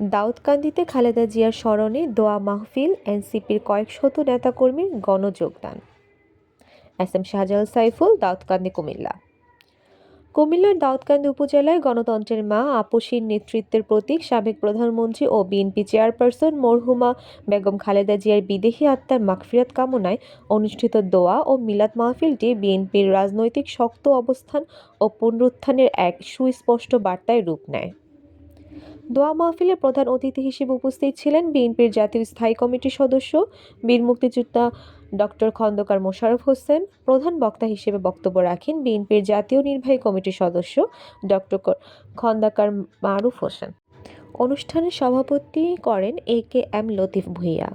দাউদকান্দিতে খালেদা জিয়ার স্মরণে দোয়া মাহফিল, এনসিপির কয়েক শত নেতাকর্মীর গণযোগদান। S M Shahjalal Saiful, Daudkandi, Cumilla. কুমিল্লার দাউদকান্দি উপজেলায় গণতন্ত্রের মা আপসীর নেতৃত্বের প্রতীক সাবেক প্রধানমন্ত্রী ও বিএনপি চেয়ারপারসন মরহুমা বেগম খালেদা জিয়ার বিদেহী আত্মার মাগফিরাত কামনায় অনুষ্ঠিত দোয়া ও মিলাদ মাহফিলটি বিএনপির রাজনৈতিক শক্ত অবস্থান ও পুনরুত্থানের এক সুস্পষ্ট বার্তায় রূপ নেয়। দোয়া মাহফিলে প্রধান অতিথি হিসেবে উপস্থিত ছিলেন বিএনপির জাতীয় স্থায়ী কমিটির সদস্য বীর মুক্তিযোদ্ধা ডক্টর খন্দকার মোশাররফ হোসেন। প্রধান বক্তা হিসেবে বক্তব্য রাখেন বিএনপির জাতীয় নির্বাহী কমিটির সদস্য ডক্টর খন্দকার মারুফ হোসেন। অনুষ্ঠানে সভাপতি করেন AKM লতিফ ভূঁইয়া।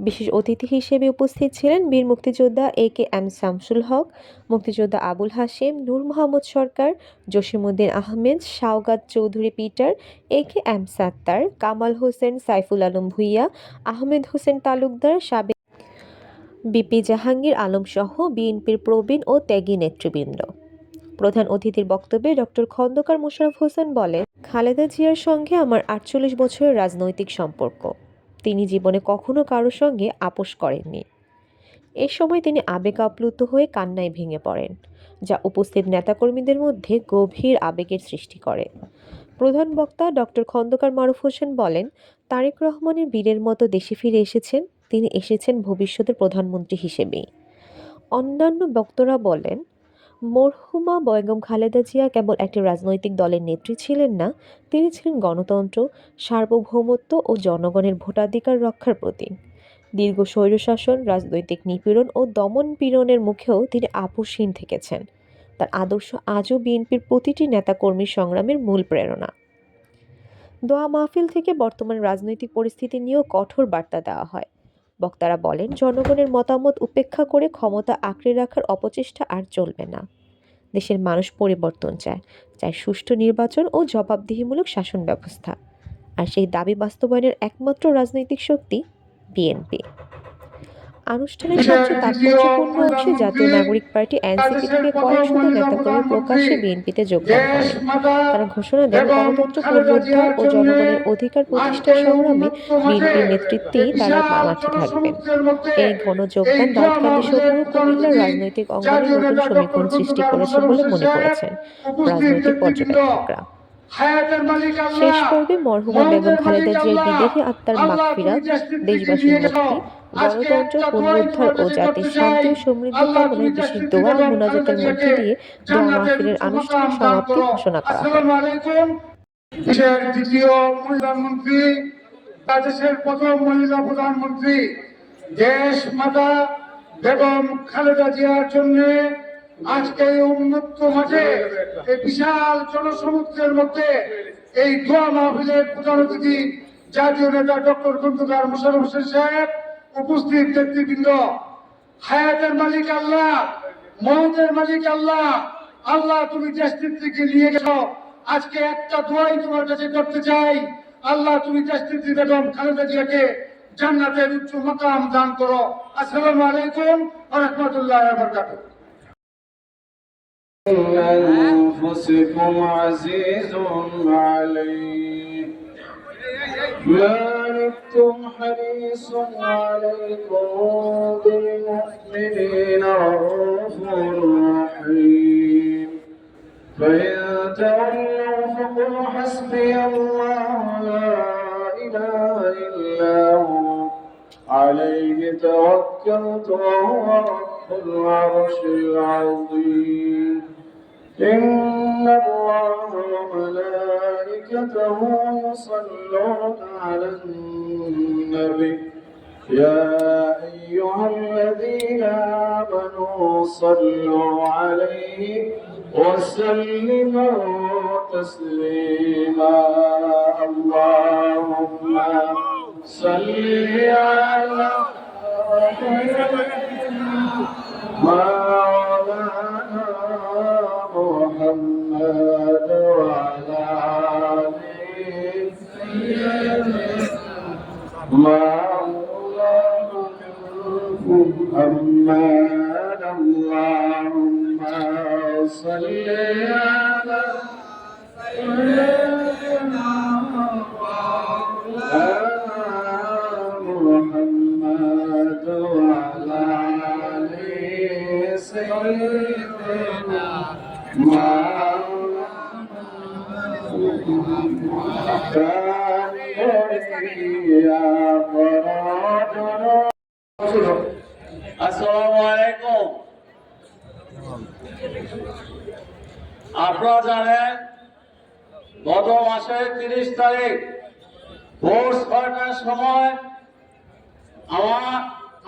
বিশেষ অতিথি হিসেবে উপস্থিত ছিলেন বীর মুক্তিযোদ্ধা AKM শামসুল হক, মুক্তিযোদ্ধা আবুল হাশেম, নূর মোহাম্মদ সরকার, জসিমউদ্দিন আহমেদ, শাওগাত চৌধুরী পিটার, AKM সাত্তার, কামাল হোসেন, সাইফুল আলম ভূঁইয়া, আহমেদ হোসেন তালুকদার, সাবেক বিপি জাহাঙ্গীর আলম সহ বিএনপির প্রবীণ ও ত্যাগী নেতৃবৃন্দ। প্রধান অতিথির বক্তব্যে ডক্টর খন্দকার মোশাররফ হোসেন বলেন, খালেদা জিয়ার সঙ্গে আমার ৪৮ বছরের রাজনৈতিক সম্পর্ক। তিনি জীবনে কখনো কারোর সঙ্গে আপোষ করেননি। এ সময় তিনি আবেগ আপ্লুত হয়ে কান্নায় ভেঙে পড়েন, যা উপস্থিত নেতাকর্মীদের মধ্যে গভীর আবেগের সৃষ্টি করে। প্রধান বক্তা ডক্টর খন্দকার মারুফ হোসেন বলেন, তারেক রহমানের বীরের মতো দেশে ফিরে এসেছেন। তিনি এসেছেন ভবিষ্যতের প্রধানমন্ত্রী হিসেবেই। অন্যান্য বক্তারা বলেন, মরহুমা বেগম খালেদা জিয়া কেবল একটি রাজনৈতিক দলের নেত্রী ছিলেন না, তিনি ছিলেন গণতন্ত্র, সার্বভৌমত্ব ও জনগণের ভোটাধিকার রক্ষার প্রতীক। দীর্ঘ স্বৈরশাসন, রাজনৈতিক নিপীড়ন ও দমন পীড়নের মুখেও তিনি আপোষহীন থেকেছেন। তার আদর্শ আজও বিএনপির প্রতিটি নেতাকর্মীর সংগ্রামের মূল প্রেরণা। দোয়া মাহফিল থেকে বর্তমান রাজনৈতিক পরিস্থিতি নিয়েও কঠোর বার্তা দেওয়া হয়। বক্তারা বলেন, জনগণের মতামত উপেক্ষা করে ক্ষমতা আঁকড়ে রাখার অপচেষ্টা আর চলবে না। দেশের মানুষ পরিবর্তন চায় সুষ্ঠু নির্বাচন ও জবাবদিহিমূলক শাসন ব্যবস্থা। আর সেই দাবি বাস্তবায়নের একমাত্র রাজনৈতিক শক্তি বিএনপি। আনুষ্ঠানিক সবচেয়ে তাৎপর্যপূর্ণ অংশে জাতীয় নাগরিক পার্টি এনসিপি থেকে কয়েক শত নেতাকর্মী প্রকাশ্যে বিএনপিতে যোগদান করেন। তারা ঘোষণা দেন, গণতন্ত্র পুনরুদ্ধার ও জনগণের অধিকার প্রতিষ্ঠার সংগ্রামে বিএনপির নেতৃত্বেই তারা মাঠে থাকবেন। এই গণযোগদান দাউদকান্দি সহ পুরো কুমিল্লার রাজনৈতিক অঙ্গনে নতুন সমীকরণ সৃষ্টি করেছে বলে মনে করেছেন রাজনৈতিক পর্যবেক্ষকরা। শেষ পর্বে মরহুমা বেগম খালেদা জিয়ার বিদেহী আত্মার মাগফিরাত, দেশবাসীর মুক্তি, গণতন্ত্র পুনরুদ্ধার ও জাতির শান্তি ও সমৃদ্ধি কামনায় বিশেষ দোয়া ও মুনাজাতের মধ্যে দিয়ে দোয়া মাহফিলের আনুষ্ঠানিক সমাপ্তি ঘোষণা করা হয়। দেশের দ্বিতীয় প্রধানমন্ত্রী, দেশের প্রথম মহিলা প্রধানমন্ত্রী দেশ মাতা বেগম খালেদা জিয়ার জন্য আজকে এই উন্মুক্ত মাঠে, এই বিশাল জনসমুদ্রের মধ্যে এই দোয়া মাহফিলের প্রধান অতিথি জাতীয় নেতা ডক্টর খন্দকার মোশাররফ হোসেন সাহেব, উপস্থিত নেতৃবৃন্দ, হায়াতের মালিক আল্লাহ, মৌতের মালিক আল্লাহ। আল্লাহ, তুমি দেশ নেত্রীকে নিয়ে গেছো, আজকে একটা দোয়াই তোমার কাছে করতে চাই। আল্লাহ, তুমি দেশ নেত্রী বেগম খালেদা জিয়াকে জান্নাতের উচ্চ মাকাম দান করো। আসসালামু আলাইকুম ওয়া রাহমাতুল্লাহি ওয়া বারাকাতুহু। أنفسكم عزيز عليه ما عنتم حريص عليكم بالمؤمنين رؤوف رحيم فإن تولوا فقل حسبي الله لا إله إلا هو عليه توكلت وهو رب العرش العظيم إن الله وملائكته يصلون على النبي يا أيها الذين آمنوا صلوا عليه وسلموا تسليما اللهم صل على مولانا محمد وعلى آله مولانا محمد اللهم صل على سيدنا محمد আসসালামু আলাইকুম। আপনারা জানেন গত মাসের 30 তারিখ ভোর 6টার সময়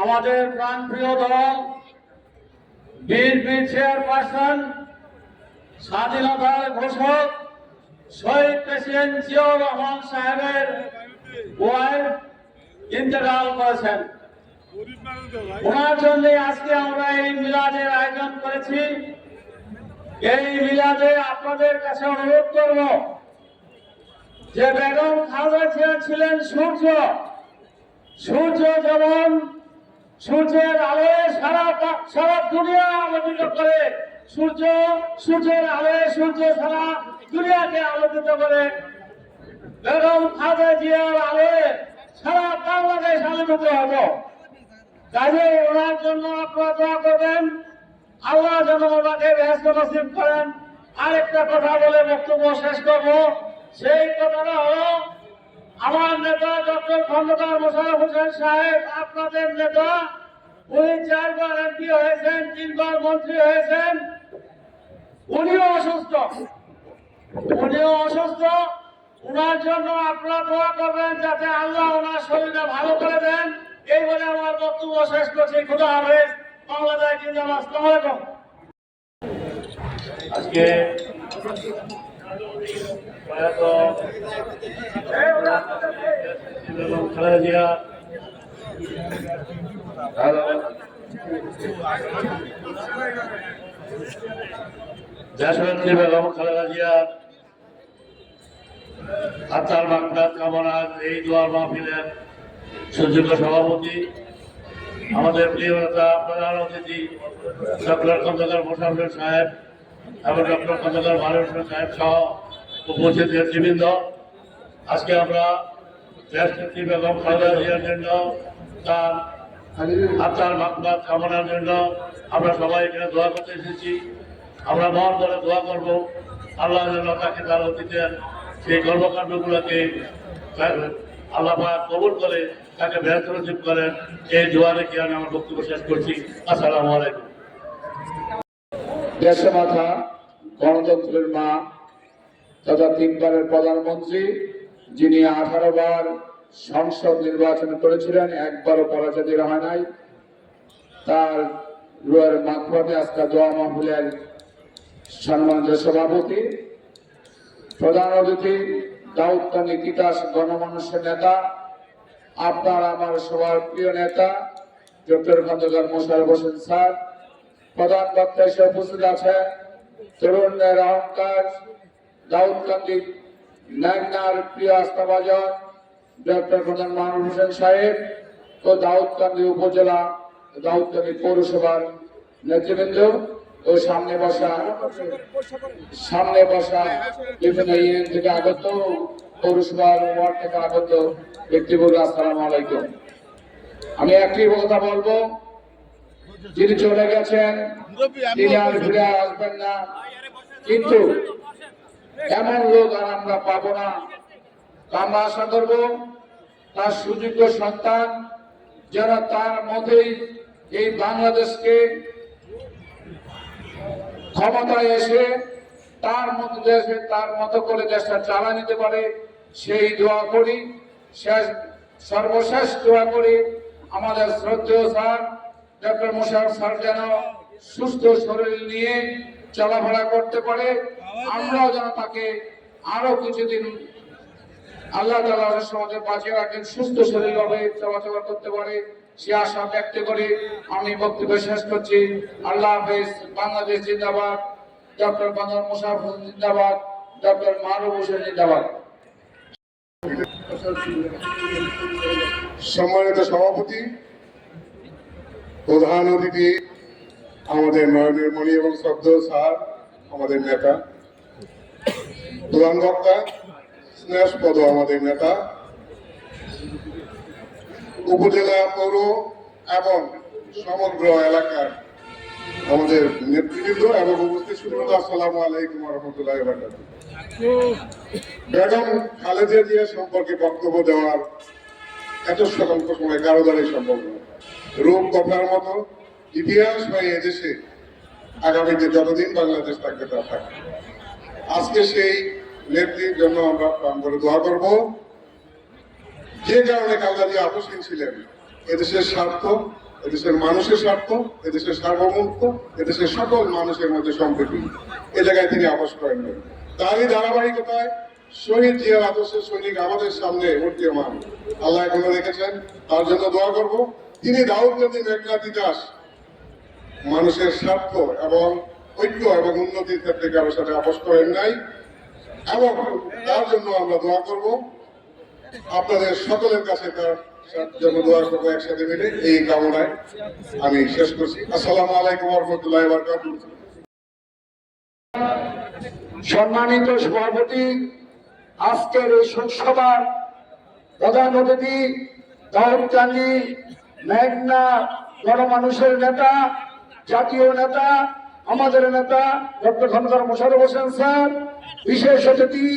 আমাদের প্রাণপ্রিয় দল বিএনপি চেয়ারপারসন স্বাধীনতার ঘোষক শহীদ প্রেসিডেন্ট জিয়াউর রহমান সাহেবের ওয়াইফ ইন্তেকাল করেছেন। ওনার জন্য আজকে আমরা এই মিলাদের আয়োজন করেছি। এই মিলাদে আপনাদের কাছে অনুরোধ করব যে বেগম খালেদা জিয়া ছিলেন সূর্য। সূর্য যেমন সূর্যের আলোয় সারা দুনিয়া আলোকিত করে, সূর্যের আলোয় সূর্য সারা দুনিয়াকে আলোকিত করে, বেগম খালেদা জিয়ার আলোয় সারা বাংলাদেশ আলোকিত হতো। কাজে ওনার জন্য আপনারা দোয়া করবেন, আল্লাহ যেন ওনাকে বেহেশত নসিব করেন। আরেকটা কথা বলে বক্তব্য শেষ করব। সেই কথাটা হলো, আমার নেতা ডক্টর খন্দকার মোশাররফ হোসেন সাহেব, আপনাদের নেতা, উনি 4 বার এমপি হয়েছেন, 3 বার মন্ত্রী হয়েছেন। উনিও অসুস্থ। ওনার জন্য আপনারা দোয়া করবেন যাতে আল্লাহ ওনার শরীরটা ভালো করে দেন। এই বলে আমার বক্তব্য শেষ করছি। খুদা হাফেজ। বাংলাদেশ জিন্দাবাদ। আসসালামু আলাইকুম। আজকে খালেদা জিয়া দেশনেত্রী বেগম খালেদা জিয়া আত্মার মাগফিরাত কামনার এই দোয়ার মাহফিলের সুযোগ্য সভাপতি, আমাদের প্রিয় নেতা প্রধান অতিথি ডক্টর খন্দকার মোশাররফ হোসেন সাহেব এবং ডক্টর খন্দকার মারুফ হোসেন সাহেব সহ উপস্থিত নেতৃবৃন্দ, আজকে আমরা দেশনেত্রী বেগম খালেদা জিয়ার জন্য, তার আত্মার মাগফিরাত কামনার জন্য আমরা সবাই এখানে দোয়া করতে এসেছি। আমরা মন করে দোয়া করবো আল্লাহ যেন তাকে তার অতীতের সেই কর্মকাণ্ডগুলোকে আল্লাহ পাক কবুল করে তাকে বেহেশত নসিব করেন। এই দোয়া রেখে আমি আমার বক্তব্য শেষ করছি। আসসালামু আলাইকুম। দেশে মাথা, গণতন্ত্রের মা তথা 3 বারের প্রধানমন্ত্রী, যিনি 18 বার সংসদ নির্বাচন করেছিলেন, একবারও পরাজিত হয় নাই, তার রুহের মাগফিরাতে আজকে দোয়া মাহফিলের সম্মানিত সভাপতি, প্রধান অতিথি, দাউদকান্দি তিতাস গণমানুষের নেতা, আপনার আমার সবার প্রিয় নেতা ডক্টর খন্দকার মোশাররফ হোসেন স্যার, প্রধান বক্তা হিসেবে উপস্থিত আছেন তরুণের অহংকার দাউদকান্দি ন্যাংনার প্রিয় আস্থাভাজন ডক্টর প্রধান মারুফ হোসেন সাহেব ও দাউদকান্দি উপজেলা দাউদকান্দি পৌরসভার নেতৃবৃন্দ ও সামনে বসা বিভিন্ন ইউনিয়ন থেকে আগত, পৌরসভার ওয়ার্ড থেকে আগত ব্যক্তিবর্গ, আসসালামু আলাইকুম। আমি একটি কথা বলবো, যিনি চলে গেছেন তিনি আর ফিরে আসবেন না, কিন্তু এমন লোক আর আমরা পাবো না। আমরা আশা করব তার সুযোগ্য সন্তান যারা তার মতেই এই বাংলাদেশকে ক্ষমতায় এসে তার মতো করে দেশটা চালা নিতে পারে, সেই দোয়া করি। সর্বশেষ দোয়া করি আমাদের শ্রদ্ধেয় স্যার ডক্টর মোশাররফ স্যার যেন সুস্থ শরীর নিয়ে চলাফেরা করতে পারে, আমরাও যেন তাকে আরো কিছুদিন আল্লাহ তাআলার সমাজে বাঁচিয়ে রাখেন, সুস্থ শরীর হবে, চলাচল করতে পারে, সে আশা ব্যক্ত করে আমি বক্তব্য শেষ করছি। আল্লাহ হাফেজ। বাংলাদেশ জিন্দাবাদ। ডক্টর খন্দকার মোশাররফ হোসেন জিন্দাবাদ। ডক্টর মারুফ হোসেন জিন্দাবাদ। সম্মানিত সভাপতি, প্রধান অতিথি আমাদের নয়নের মণি এবং শ্রদ্ধেয় স্যার, আমাদের নেতা, প্রধান বক্তা স্নেহপদ আমাদের নেতা, উপজেলা, পৌর এবং সমগ্র এলাকার আমাদের নেতৃবৃন্দ এবং উপস্থিত সুন্দর, আসসালামু আলাইকুম ওয়া রাহমাতুল্লাহি ওয়া বারাকাতুহু। বেগম খালেদা জিয়া সম্পর্কে বক্তব্য দেওয়ার এত স্বতন্ত্র সময় কারো দ্বারাই সম্ভব নয়। রূপ কথার মতো ইতিহাস হয়ে এদেশে আগামীতে যতদিন বাংলাদেশ থাকবে তা থাকবে। আজকে সেই নেত্রীর জন্য আমরা প্রাণ করে দোয়া করব। যে কারণে খালেদা জিয়া আপসহীন ছিলেন, এদেশের স্বার্থ, এদেশের মানুষের স্বার্থ, এদেশের সার্বভৌমত্ব, এদেশের সকল মানুষের মধ্যে সম্প্রীতি, এ জায়গায় তিনি আপোষ করেননি। তারই ধারাবাহিকতায় শহীদ জিয়ার আদর্শের সৈনিক আমাদের সামনে মূর্তিমান। আল্লাহ এখনো রেখেছেন, তার জন্য দোয়া করব। তিনি দাউদ নদী মেঘনা তিতাস মানুষের স্বার্থ এবং ঐক্য এবং উন্নতির ক্ষেত্রে কারোর সাথে আপোষ করেন নাই, এবং তার জন্য আমরা দোয়া করব। আপনাদের সকলের কাছে তার জন্য দোয়া করবো একসাথে মিলে। এই কামনায় আমি শেষ করছি। আসসালামু আলাইকুম ওয়া রাহমাতুল্লাহি ওয়া বারাকাতুহু। সম্মানিত সভাপতি, আজকের এই শোকসভার প্রধান অতিথি দাউদকান্দি মেঘনা গণমানুষের নেতা, জাতীয় নেতা, আমাদের নেতা ডক্টর খন্দকার মোশাররফ হোসেন স্যার, বিশেষ অতিথি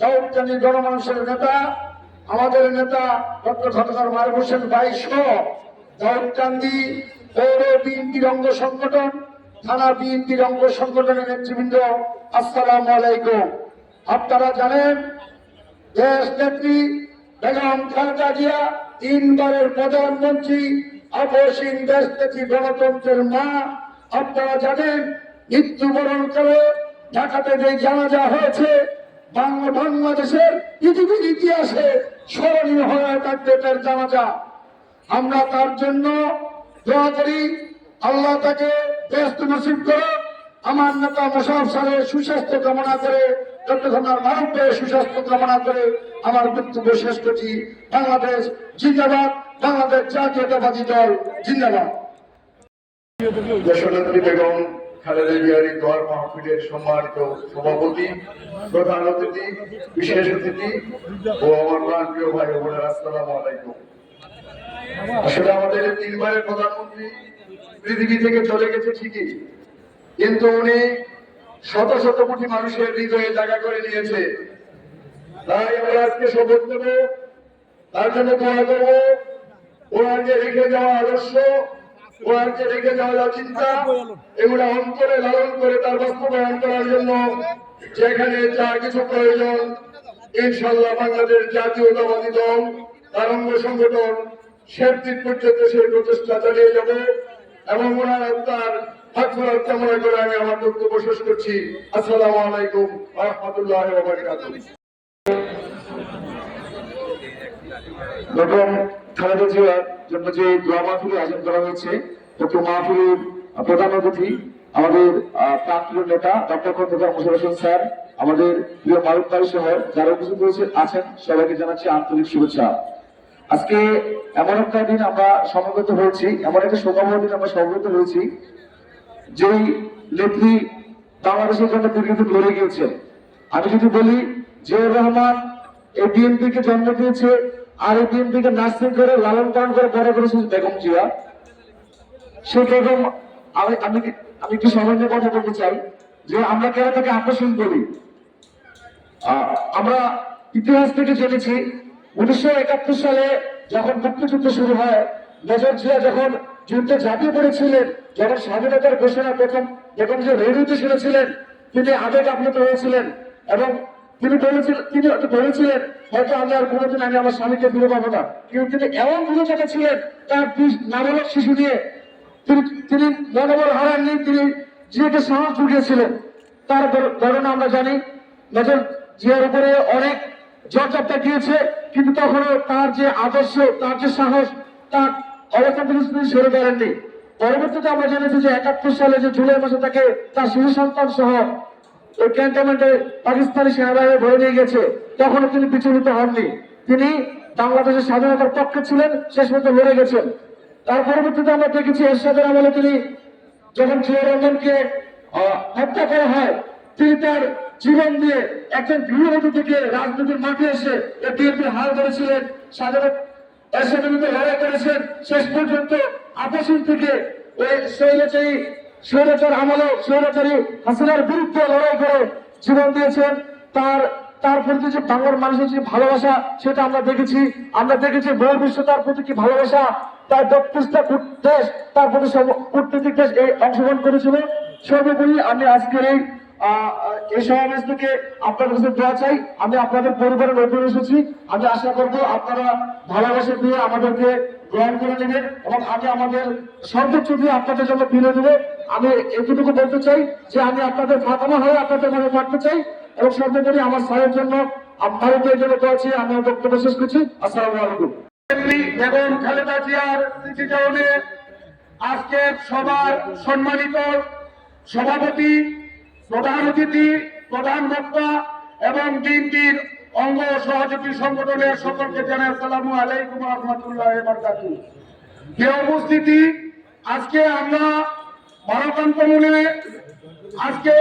দাউদকান্দি গণমানুষের নেতা আমাদের নেতা ডক্টর খন্দকার মারুফ হোসেন ভাই সহ দাউদকান্দি পৌর বিএনপির অঙ্গ সংগঠন, থানা বিএনপির অঙ্গ সংগঠনের নেতৃবৃন্দ, আসসালামু আলাইকুম। আপনারা জানেন দেশ নেত্রী বেগম খালেদা জিয়া 3 বারের প্রধানমন্ত্রী, আপসহীন দেশ নেত্রী, গণতন্ত্রের মা। আপনারা জানেন মৃত্যুবরণ করে ঢাকাতে যে জানাজা হয়েছে, বাংলাদেশের পৃথিবীর ইতিহাসে স্মরণীয় হয়ে থাকবে তার জানাজা। আমরা তার জন্য দোয়া করি, আল্লাহ তাকে বেহেশত নসিব করে। আমার নেতা মোশাররফ স্যারের সুস্বাস্থ্য কামনা করে, ডক্টর খন্দকার মারুফ ভাইয়ের সুস্বাস্থ্য কামনা করে আমার বক্তব্য শেষ করছি। বাংলাদেশ জিন্দাবাদ, বাংলাদেশ জাতীয়তাবাদী দল জিন্দাবাদ। দেশনেত্রী বেগম খালেদা জিয়ার দোয়ার মাহফিলের সম্মানিত সভাপতি, প্রধান অতিথি, বিশেষ অতিথি ও আমার প্রাণপ্রিয় ভাই ও বোনেরা, আসসালামু আলাইকুম। আসলে আমাদের 3 বারের প্রধানমন্ত্রী পৃথিবী থেকে চলে গেছে ঠিকই, কিন্তু উনি শত শত কোটি মানুষের হৃদয়ে জায়গা করে নিয়েছে। তাই আমরা আজকে শপথ নেব, তার জন্য দোয়া করব। ওনার যে রেখে যাওয়া আদর্শ, ওনার যে রেখে যাওয়া চিন্তা, এগুলো অন্তরে লালন করে তার বাস্তবায়ন করার জন্য যেখানে যা কিছু প্রয়োজন, ইনশাআল্লাহ বাংলাদেশ জাতীয়তাবাদী দল, তার অঙ্গ সংগঠন শেষ দিন পর্যন্ত সেই প্রচেষ্টা চালিয়ে যাব। এবং ওনার তার মাগফিরাত কামনা করে আমি আমার বক্তব্য শেষ করছি। আসসালামু আলাইকুম ওয়া রাহমাতুল্লাহি ওয়া বারাকাতুহু। বেগম খালেদা জিয়ার জন্য যে দোয়া মাহফিল আয়োজন করা হয়েছে, উক্ত মাহফিলের প্রধান অতিথি আমাদের প্রান্তীয় নেতা ডক্টর খন্দকার মোশাররফ হোসেন স্যার, আমাদের প্রিয় মারুফ ভাই সহ যারা উপস্থিত আছেন সবাইকে জানাচ্ছি আন্তরিক শুভেচ্ছা। আজকে এমন একটা দিন আমরা সমবেত হয়েছি, এমন একটা শোকাবহ দিন আমরা সমবেত হয়েছি, যেই নেত্রী বাংলাদেশের জন্য দীর্ঘদিন লড়ে গিয়েছেন। আমি যদি বলি, জিয়াউর রহমান এই বিএনপিকে জন্ম দিয়েছে, আর এই বিএনপিকে নার্সিং করে লালন পালন করে বড় করেছে বেগম জিয়া। সেই বেগম, আমি একটু সামান্য কথা বলতে চাই যে আমরা কেন তাকে আকর্ষণ করি। আমরা ইতিহাস থেকে জেনেছি 1971 সালে যখন মুক্তিযুদ্ধ শুরু হয়, মেজর জিয়া যখন যুদ্ধে ঝাঁপিয়ে পড়েছিলেন, যখন স্বাধীনতার ঘোষণা প্রথম বেগম জিয়া রেডিওতে শুনেছিলেন, তিনি আবেগ আপ্লুত হয়েছিলেন এবং তিনি বলেছিলেন হয়তো আমি আর কোনোদিন আমার স্বামীকে ফিরে পাবো না। কিন্তু তিনি এমন দৃঢ়তা ছিলেন, তার 2 নাবালক শিশু নিয়ে তিনি মনোবল হারাননি, তিনি জিয়াকে সাহস জুগিয়েছিলেন। তার ঘটনা আমরা জানি, মেজর জিয়ার উপরে অনেক জর্জরতা দিয়েছে, কিন্তু তখনও তার যে আদর্শ, তার যে সাহস, তার অবস্থান থেকে তিনি সরে দাঁড়াননি। পরবর্তীতে আমরা জেনেছি যে 71 সালে যে জুলাই মাসে তাকে তার শিশু সন্তান সহ ওই ক্যান্টনমেন্টে পাকিস্তানি সেনাবাহিনী ভরে নিয়ে গেছে, তখনও তিনি বিচলিত হননি। তিনি বাংলাদেশের স্বাধীনতার পক্ষে ছিলেন, শেষ পর্যন্ত লড়ে গেছেন। তার পরবর্তীতে আমরা দেখেছি এরশাদের আমলে তিনি যখন জিয়া রহমানকে হত্যা করা হয়, তিনি তার জীবন দিয়ে একজন গৃহবধূ থেকে রাজনীতির মাঠে এসে বিএনপির হাল ধরেছিলেন, স্বাধীনতা এরশাদের বিরুদ্ধে লড়াই করেছেন, শেষ পর্যন্ত আপসহীন থেকে ওই স্বৈরাচার আমলে স্বৈরাচারী হাসিনার বিরুদ্ধে লড়াই করে জীবন দিয়েছেন। তার তার প্রতি যে বাংলার মানুষের যে ভালোবাসা সেটা আমরা দেখেছি বহির্বিশ্ব তার প্রতি কি ভালোবাসা, তার 32টা দেশ তার প্রতি কূটনৈতিক দেশ এই অংশগ্রহণ করেছিল। সর্বোপরি আমি আজকের এই সমাবেশ থেকে আপনাদের কাছে দোয়া চাই। আমি আপনাদের পরিবারের নতুন এসেছি, আমি আশা করবো আপনারা ভালোবাসা দিয়ে আমাদেরকে গ্রহণ করে নেবেন এবং আমি আমাদের সর্বোচ্চ দিয়ে আপনাদের জন্য তুলে দেবো। আমি এতটুকু বলতে চাই যে আমি আপনাদের ফাতেমা হয়ে আপনাদের মনে থাকতে চাই এবং সর্বোপরি আমার স্যারের জন্য ভারতের জন্য দোয়া চেয়ে আমি আমার বক্তব্য শেষ করছি। আসসালামু আলাইকুম। বেগম খালেদা জিয়ার স্মৃতিচারণে আজকের সবার সম্মানিত সভাপতি, প্রধান অতিথি, প্রধান বক্তা এবং বিএনপির অঙ্গ সহযোগী সংগঠনের সকলকে জানাই আসসালামু আলাইকুম ওয়া রাহমাতুল্লাহি ওয়া বারাকাতুহু। প্রিয় উপস্থিতি, আজকে আমরা মানববন্ধনে আজকে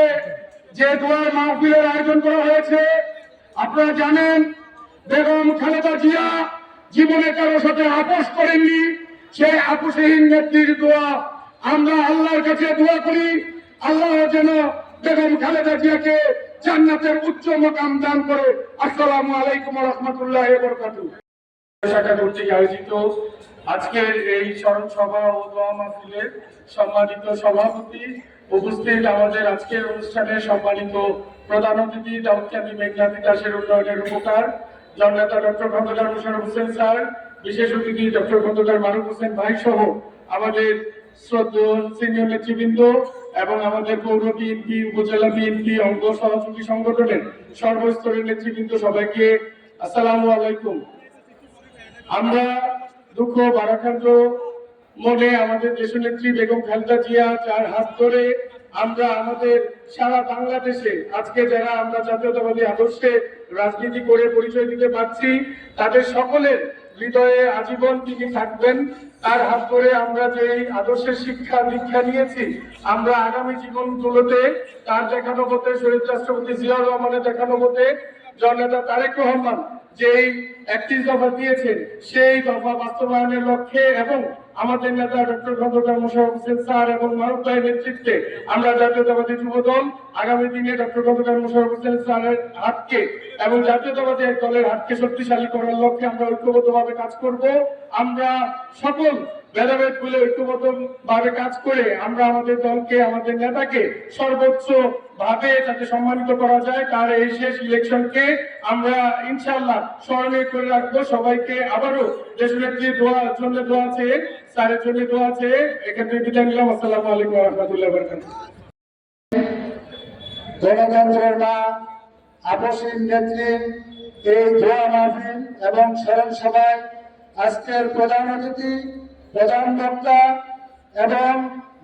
যে দোয়ার মাহফিলের আয়োজন করা হয়েছে, আপনারা জানেন বেগম খালেদা জিয়া জীবনে কারো সাথে আপোষ করেননি। সেই আপোষহীন নেত্রীর দোয়া আমরা আল্লাহর কাছে দোয়া করি, আল্লাহ যেন বেগম খালেদা জিয়াকে জান্নাতের উচ্চ মাকাম দান করে। আসসালামু আলাইকুম ওয়া রাহমাতুল্লাহি ওয়া বারাকাতুহু। শাখা কর্তৃক আয়োজিত আজকের এই স্মরণ সভা ও দোয়া মাহফিলের সম্মানিত সভাপতি, উপস্থিত আমাদের আজকের অনুষ্ঠানে সম্মানিত প্রধান অতিথি, দাউদকান্দি মেঘনা তিতাসের উন্নয়নের উপকার জননেতা ডক্টর খন্দকার মোশাররফ হোসেন স্যার, বিশেষ অতিথি ডক্টর খন্দকার মারুফ হোসেন ভাই সহ আমাদের শ্রদ্ধেয় সিনিয়র নেতৃবৃন্দ এবং আমাদের পৌর বিএনপি, উপজেলা বিএনপি, অঙ্গ সহযোগী সংগঠনের সর্বস্তরের নেতৃবৃন্দ, সবাইকে আসসালামু আলাইকুম। আমরা দুঃখ ভারাক্রান্ত মনে আমাদের দেশনেত্রী বেগম খালেদা জিয়া, যার হাত ধরে আমরা আমাদের সারা বাংলাদেশে আজকে যারা আমরা জাতীয়তাবাদী আদর্শে রাজনীতি করে পরিচয় দিতে পারছি, তাদের সকলের হৃদয়ে আজীবন তিনি থাকবেন। তার হাত ধরে আমরা যে আদর্শের শিক্ষা দীক্ষা নিয়েছি, আমরা আগামী জীবনগুলোতে তার দেখানো মতে, শহীদ রাষ্ট্রপতি জিয়াউর রহমানের দেখানো মতে জননেতা তারেক রহমান যেই 31 দফা দিয়েছেন, সেই দফা বাস্তবায়নের লক্ষ্যে এবং আমাদের নেতা ডক্টর খন্দকার মোশাররফ হোসেন স্যার এবং মারুফ ভাইয়ের নেতৃত্বে আমরা জাতীয়তাবাদী যুবদল আগামী দিনে ডক্টর খন্দকার মোশাররফ হোসেন স্যারের হাতকে এবং জাতীয়তাবাদী এক দলের হাতকে শক্তিশালী করার লক্ষ্যে আমরা ঐক্যবদ্ধভাবে কাজ করব। আমরা সকল ভেদাভেদ বলে ঐক্যবদ্ধ ভাবে কাজ করে আমরা আমাদের দলকে, আমাদের নেতাকে সর্বোচ্চ ভাবে যাতে সম্মানিত করা যায়, তার এই শেষ ইলেকশনকে আমরা ইনশাআল্লাহ স্মরণীয় করে রাখবো। সবাইকে আবারও দেশনেত্রীর দোয়ার জন্য দোয়া চেয়ে, স্যারের জন্য দোয়া চেয়ে এখান থেকে বিদায় নিলাম। আসসালামু আলাইকুম ওয়া রাহমাতুল্লাহি ওয়া বারাকাতুহু। গণতন্ত্রের মা, আপোষহীন নেত্রী এই দোয়া মাহফিল এবং স্মরণ সভায় আজকের প্রধান অতিথি, প্রধান বক্তা এবং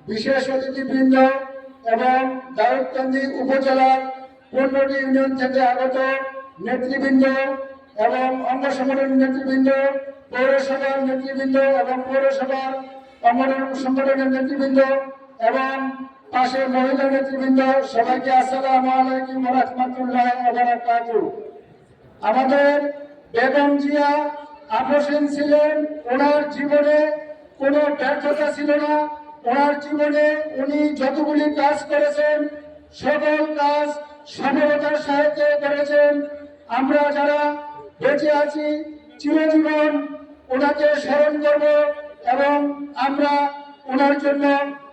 বিশেষ অতিথিবৃন্দ এবং দাউদকান্দি উপজেলার 15টি ইউনিয়ন থেকে আগত নেতৃবৃন্দ এবং অঙ্গ সংগঠনের নেতৃবৃন্দ, পৌরসভার নেতৃবৃন্দ এবং পৌরসভার অঙ্গ সংগঠনের নেতৃবৃন্দ এবং পাশের মহিলা নেতৃবৃন্দ, সবাইকে আসসালামু আলাইকুম ওয়া রাহমাতুল্লাহি ওয়া বারাকাতুহু। আমাদের বেগম জিয়া আপোষহীন ছিলেন, ওনার জীবনে কোনো ব্যর্থতা ছিল না। ওনার জীবনে উনি যতগুলি কাজ করেছেন, সকল কাজ সফলতার সাথে করেছেন। আমরা যারা বেঁচে আছি চিরজীবন ওনাকে স্মরণ করব এবং আমরা ওনার জন্য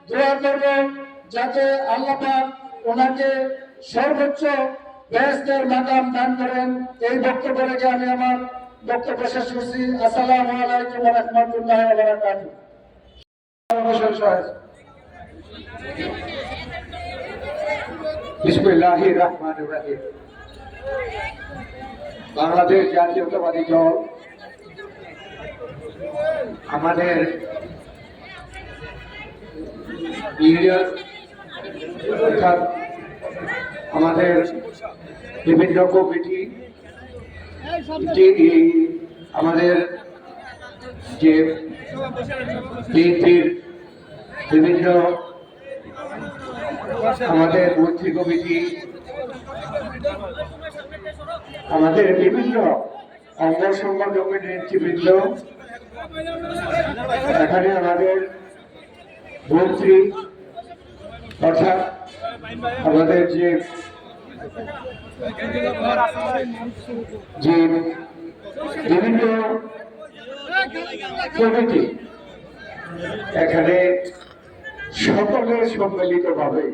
দোয়া করব যাতে আল্লাহ পাক ওনাকে সর্বোচ্চ বেহেশতের মাকাম দান করেন। এই বক্তব্য রেখে আমি আমার বক্তব্য শেষ করছি। আসসালামু আলাইকুম ওয়া রাহমাতুল্লাহি ওয়া বারাকাতুহু। বিসমিল্লাহির রহমানির রহিম। বাংলাদেশ জাতীয়তাবাদী দল আমাদের ইউনিয়ন অর্থাৎ আমাদের বিভিন্ন কমিটি, আমাদের যে বিএনপির বিভিন্ন আমাদের মন্ত্রী কমিটি, আমাদের বিভিন্ন অঙ্গ সংগঠনের নেতৃবৃন্দ, এখানে আমাদের মন্ত্রী অর্থাৎ আমাদের যে যে বিভিন্ন কমিটি এখানে সকলে সম্মিলিতভাবে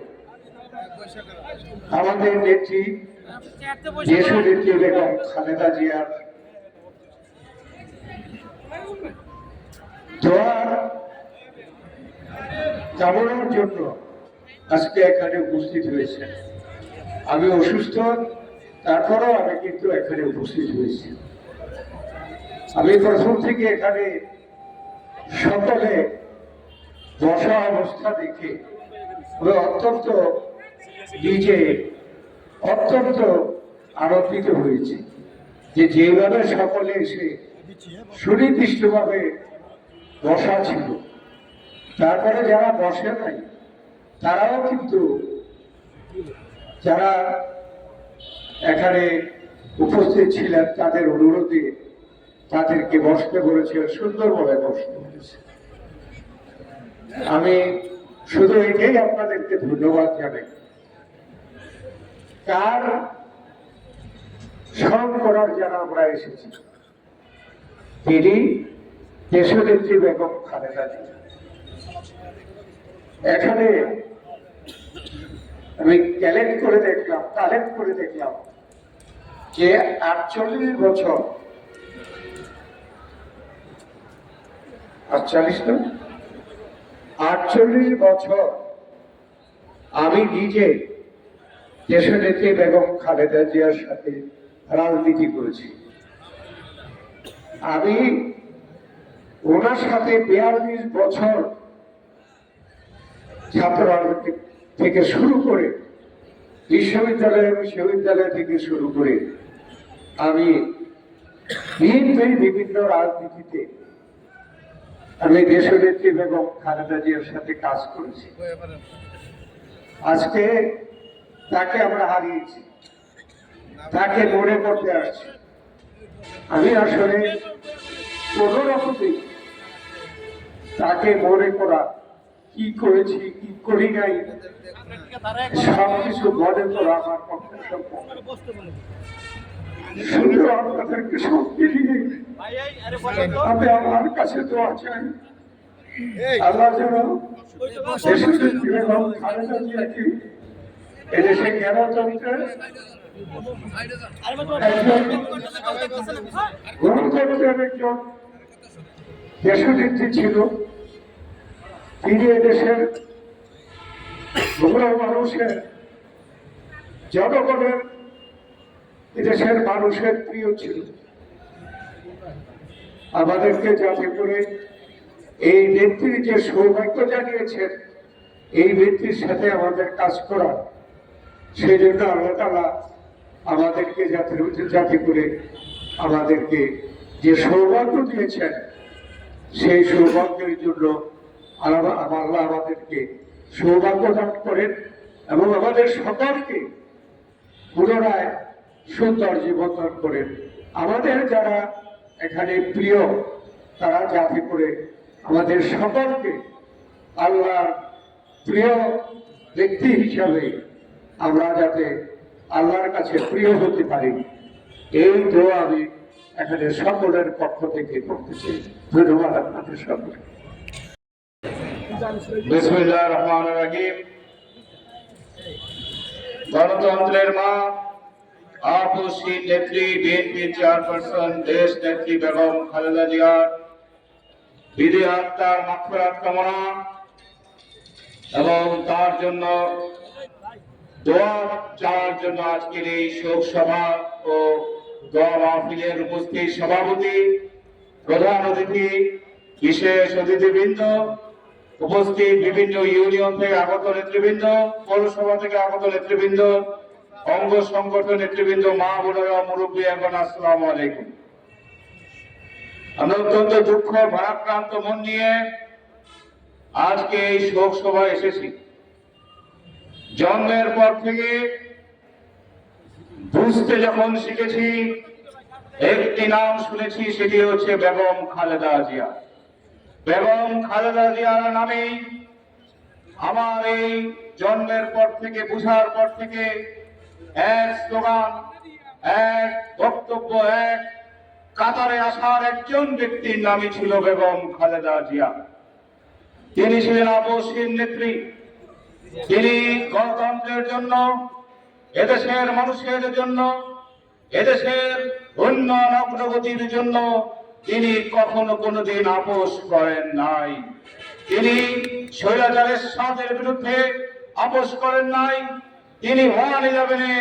আমাদের নেত্রী দেশনেত্রী বেগম খালেদা জিয়ার দোয়ার কামনার জন্য আজকে এখানে উপস্থিত হয়েছে। আমি অসুস্থ, তারপরেও আমি কিন্তু এখানে উপস্থিত হয়েছি। আমি প্রথম থেকে এখানে সকলে বসা অবস্থা দেখে অত্যন্ত নিজে অত্যন্ত আনন্দিত হয়েছে যে যেভাবে সকলে এসে সুনির্দিষ্টভাবে বসা ছিল, তারপরে যারা বসে নাই তারাও কিন্তু যারা এখানে উপস্থিত ছিলেন তাদের অনুরোধে তাদেরকে বসতে বলেছে, সুন্দরভাবে বসতে বলেছে। আমি শুধু এটাই আপনাদেরকে ধন্যবাদ জানাই। কার স্মরণ করার যারা আমরা এসেছি, তিনি দেশনেত্রী বেগম খালেদা জিয়া। এখানে আমি কালেক্ট করে দেখলাম যে 48 বছর 48 বছর আমি নিজে দেশনেত্রী বেগম খালেদা জিয়ার সাথে রাজনীতি করেছি। আমি ওনার সাথে 42 বছর ছাত্র রাজনীতি থেকে শুরু করে বিশ্ববিদ্যালয় থেকে শুরু করে আমি বিভিন্ন রাজনীতিতে আমি দেশনেত্রী বেগম খালেদা জিয়ার সাথে কাজ করেছি। আজকে তাকে আমরা হারিয়েছি, তাকে মনে করতে আসছি। আমি আসলে কোন রকমই তাকে মনে করা, কি করেছি কি করি নাই সবকিছু মনে করা আমার পক্ষে সম্ভব। শুধু আপনাদেরকে শক্তি দিয়ে আমি আমার কাছে দোয়া চাই, আল্লাহ যেন দেশনেত্রী বেগম খালেদা জিয়াকে এদেশে গণতন্ত্রের একজন দেশনেত্রী ছিল। তিনি এদেশের মানুষের জনগণের এদেশের মানুষের প্রিয় ছিল। আমাদেরকে যাতে করে এই নেত্রীর যে সৌভাগ্য জানিয়েছেন এই নেত্রীর সাথে আমাদের কাজ করা, সেই জন্য আল্লাহ তাআলা আমাদেরকে যাতে করে আমাদেরকে যে সৌভাগ্য দিয়েছেন সেই সৌভাগ্যের জন্য আল্লাহ আমাদেরকে সৌভাগ্য দান করেন এবং আমাদের সকলকে পুনরায় সুন্দর জীবন দান করেন। আমাদের যারা এখানে প্রিয় তারা যাতে করে আমাদের সকলকে আল্লাহর প্রিয় ব্যক্তি হিসাবে আমরা যাতে আল্লাহর কাছে প্রিয় হতে পারি, এই দোয়া আমি এখানে সকলের পক্ষ থেকে করতে চাই। ধন্যবাদ আপনাদের সকলকে। বিসমিল্লাহির রহমানির রহিম। গণতন্ত্রের মা আপসী নেত্রী বিএনপি চেয়ারপারসন দেশ নেত্রী বেগম খালেদা জিয়ার বিধি আত্মার মাগফিরাত কামনা এবং তার জন্য দোয়া চাওয়ার জন্য আজকের এই শোক সভা ও দোয়া মাহফিলের উপস্থিত সভাপতি, প্রধান অতিথি, বিশেষ অতিথিবৃন্দ, উপস্থিত বিভিন্ন ইউনিয়ন থেকে আগত নেতৃবৃন্দ, পৌরসভা থেকে আগত নেতৃবৃন্দ, অঙ্গ সংগঠন নেতৃবৃন্দ, মা বোনেরা, মুরব্বী, এখন আসসালামু আলাইকুম। আমরা অত্যন্ত দুঃখ ভারাক্রান্ত মন নিয়ে আজকে এই শোক সভায় এসেছি। জন্মের পর থেকে বুঝতে যখন শিখেছি একটি নাম শুনেছি, সেটি হচ্ছে বেগম খালেদা জিয়া। বেগম খালেদা জিয়ার নামেই আমার এই জন্মের পর থেকে, বুঝার পর থেকে এক স্লোগান, এক বক্তব্য, এক কাতারে আসার একজন ব্যক্তির নামই ছিল বেগম খালেদা জিয়া। তিনি ছিলেন আপসহীন নেত্রী। তিনি গণতন্ত্রের জন্য, এদেশের মানুষের জন্য, এদেশের উন্নয়ন অগ্রগতির জন্য তিনি কখনো কোনোদিন আপোষ করেন নাই। তিনি স্বৈরাচারের সাথের বিরুদ্ধে আপোষ করেন নাই। তিনি 1/11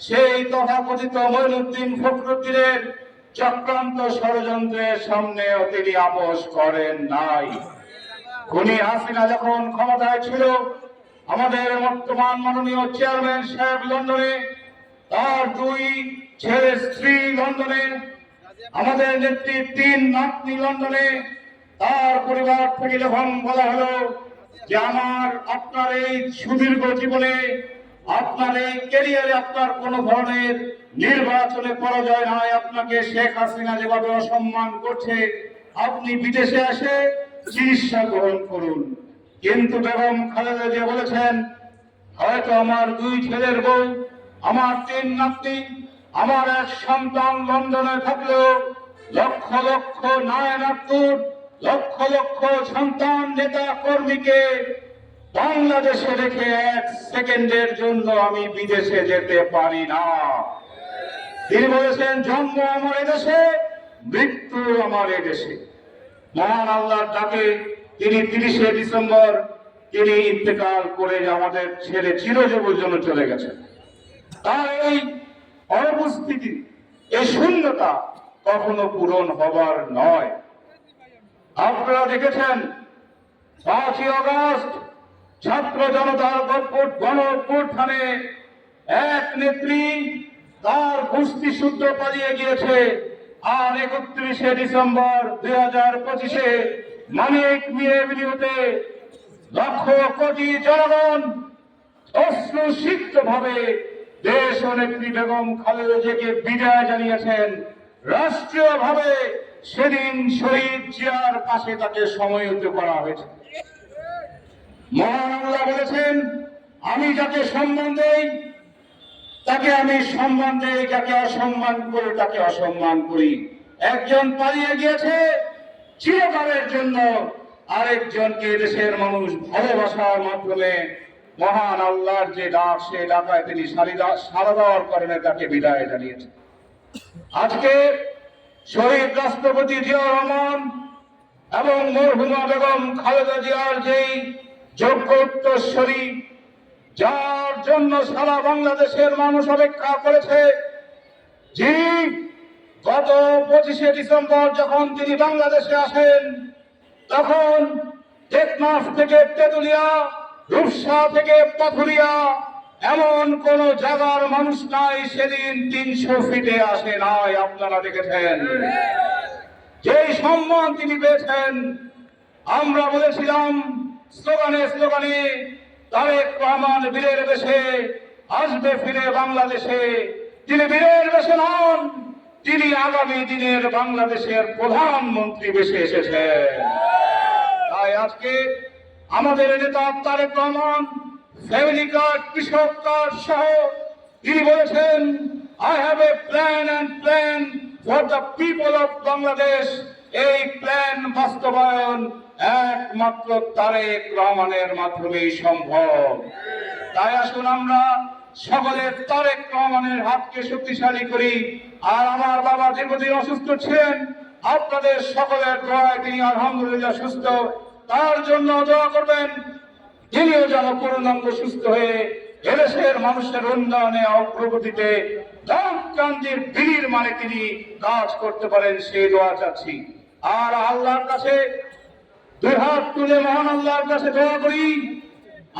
সেই তথাকথিত মঈনুদ্দিন ফখরুদ্দিনের চক্রান্ত ষড়যন্ত্রের সামনেও তিনি আপোষ করেন নাই। খুনি হাসিনা যখন ক্ষমতায় ছিল, আমাদের বর্তমান মাননীয় চেয়ারম্যান সাহেব লন্ডনে, তার 2 ছেলের স্ত্রী লন্ডনে, আমাদের নেত্রী 3 নাতনি লন্ডনে, তার পরিবার থেকে যখন বলা হলো যে আপনার এই সুদীর্ঘ জীবনে, আপনার এই ক্যারিয়ারে আপনার কোন ধরনের নির্বাচনে পরাজয় নয়, আপনাকে শেখ হাসিনা যেভাবে অসম্মান করছে, আপনি বিদেশে এসে চিকিৎসা গ্রহণ করুন। কিন্তু বেগম খালেদা জিয়া বলেছেন, হয়তো আমার 2 ছেলের বউ, আমার 3 নাতনি, আমার 1 সন্তান লন্ডনে থাকলেও লক্ষ লক্ষ নায়নাতুর, লক্ষ লক্ষ সন্তান নেতা কর্মীকে বাংলাদেশে রেখে 1 সেকেন্ডের জন্য আমি বিদেশে যেতে পারি না। তিনি বলেছেন, জন্ম আমার এদেশে, মৃত্যু আমার এদেশে। মহান আল্লাহর ডাকে তিনি 30শে ডিসেম্বর তিনি ইন্তেকাল করে আমাদের ছেড়ে চিরজীবনের জন্য চলে গেছেন। তার এই অনুপস্থিতি, এই শূন্যতা কখনো পূরণ হবার নয়। আপনারা দেখেছেন 5ই আগস্ট ছাত্র জনতার গণ অভ্যুত্থানে এক নেত্রী তার গোষ্ঠী সূত্র পালিয়ে গিয়েছে, আর 31শে ডিসেম্বর 2025-এ মানিক মিয়া এভিনিউতে লক্ষ কোটি জনগণ অশ্রুসিক্ত ভাবে দেশ নেত্রী বেগম খালেদা জিয়াকে বিদায় জানিয়েছেন। রাষ্ট্রীয়ভাবে সেদিন শহীদ জিয়ার পাশে তাকে সমাহিত করা হয়েছে। মহান আল্লাহ বলেছেন, আমি যাকে সম্মান দেই তাকে আমি সম্মান দেই, যাকে অসম্মান করি তাকে অসম্মান করি। একজন পালিয়ে গিয়েছে চিরকালের জন্য, আরেকজনকে দেশের মানুষ ভালোবাসার মাধ্যমে মহান আল্লাহর যে ডাক, সেই ডাকায় তিনি সাড়া দেওয়ার কারণে তাকে বিদায় জানিয়েছেন। আজকে শহীদ রাষ্ট্রপতি জিয়াউর রহমান এবং মরহুমা বেগম খালেদা জিয়ার যেই যোগ্য উত্তরসূরি, যার জন্য সারা বাংলাদেশের মানুষ অপেক্ষা করেছে, যিনি গত 25শে ডিসেম্বর যখন তিনি বাংলাদেশে আসেন, তখন টেকনাফ থেকে তেতুলিয়া, রূপসা থেকে পাথুরিয়া, এমন কোন জায়গার মানুষ নাই সেদিন 300 ফিটে আসে নাই। আপনারা দেখেছেন যেই সম্মান তিনি পেয়েছেন। আমরা বলেছিলাম স্লোগানে স্লোগানে, তারেক রহমান বীরের বেশে আসবে ফিরে বাংলাদেশে। তিনি বীরের বেশে নন, তিনি আগামী দিনের বাংলাদেশের প্রধানমন্ত্রী বেশে এসেছেন। তাই আজকে আমাদের নেতা তারেক রহমান ফ্যামিলি কার্ড, কৃষক কার্ড সহ তিনি বলেছেন, I have a plan for the people of Bangladesh. এই প্ল্যান বাস্তবায়ন একমাত্র তারেক রহমানের মাধ্যমেই সম্ভব। তাই আসুন আমরা সকলে তারেক রহমানের হাতকে শক্তিশালী করি। আর আমার বাবা দীর্ঘদিন অসুস্থ ছিলেন, আপনাদের সকলের দোয়ায় তিনি আলহামদুলিল্লাহ সুস্থ, তার জন্য দোয়া করবেন। তিনিও যেন পূর্ণাঙ্গ সুস্থ হয়ে এদেশের মানুষের উন্নয়নে অগ্রগতিতে দামকান্দির বীর মানে তিনি কাজ করতে পারেন, সেই দোয়া চাচ্ছি। আর আল্লাহর কাছে 2 হাত তুলে মহান আল্লাহর কাছে দোয়া করি,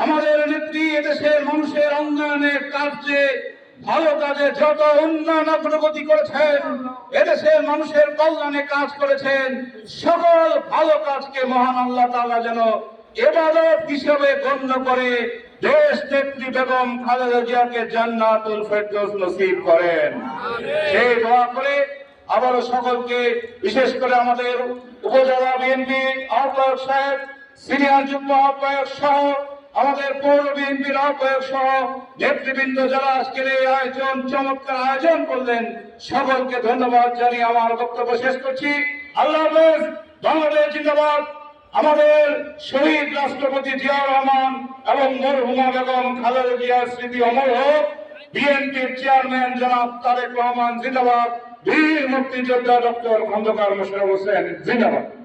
আমাদের নেত্রী এদেশের মানুষের উন্নয়নের কার্যে, ভালো কাজে যত উন্নয়ন অগ্রগতি করেছেন, এদেশের মানুষের কল্যাণে কাজ করেছেন, সকল ভালো কাজকে মহান আল্লাহ তাআলা যেন ইবাদত হিসেবে গণ্য করে দেশ নেত্রী বেগম খালেদা জিয়াকে জান্নাতুল ফেরদৌস নসিব করেন। সেই দোয়া করে আবারও সকলকে, বিশেষ করে আমাদের উপজেলা বিএনপি আহ্বায়ক সাহেব, সিনিয়র যুগ্ম আহ্বায়ক সহ আমাদের পৌর বিএনপির আহ্বায়ক সহ নেতৃবৃন্দ যারা আজকের এই আয়োজন চমৎকার আয়োজন করলেন, সকলকে ধন্যবাদ জানিয়ে আমার বক্তব্য শেষ করছি। আল্লাহ হাফেজ। বাংলাদেশ জিন্দাবাদ। আমাদের শহীদ রাষ্ট্রপতি জিয়াউর রহমান এবং মরহুমা বেগম খালেদা জিয়ার স্মৃতি অমর হোক। বিএনপির চেয়ারম্যান জনাব তারেক রহমান জিন্দাবাদ। বীর মুক্তিযোদ্ধা ডক্টর খন্দকার মোশাররফ হোসেন জিন্দাবাদ।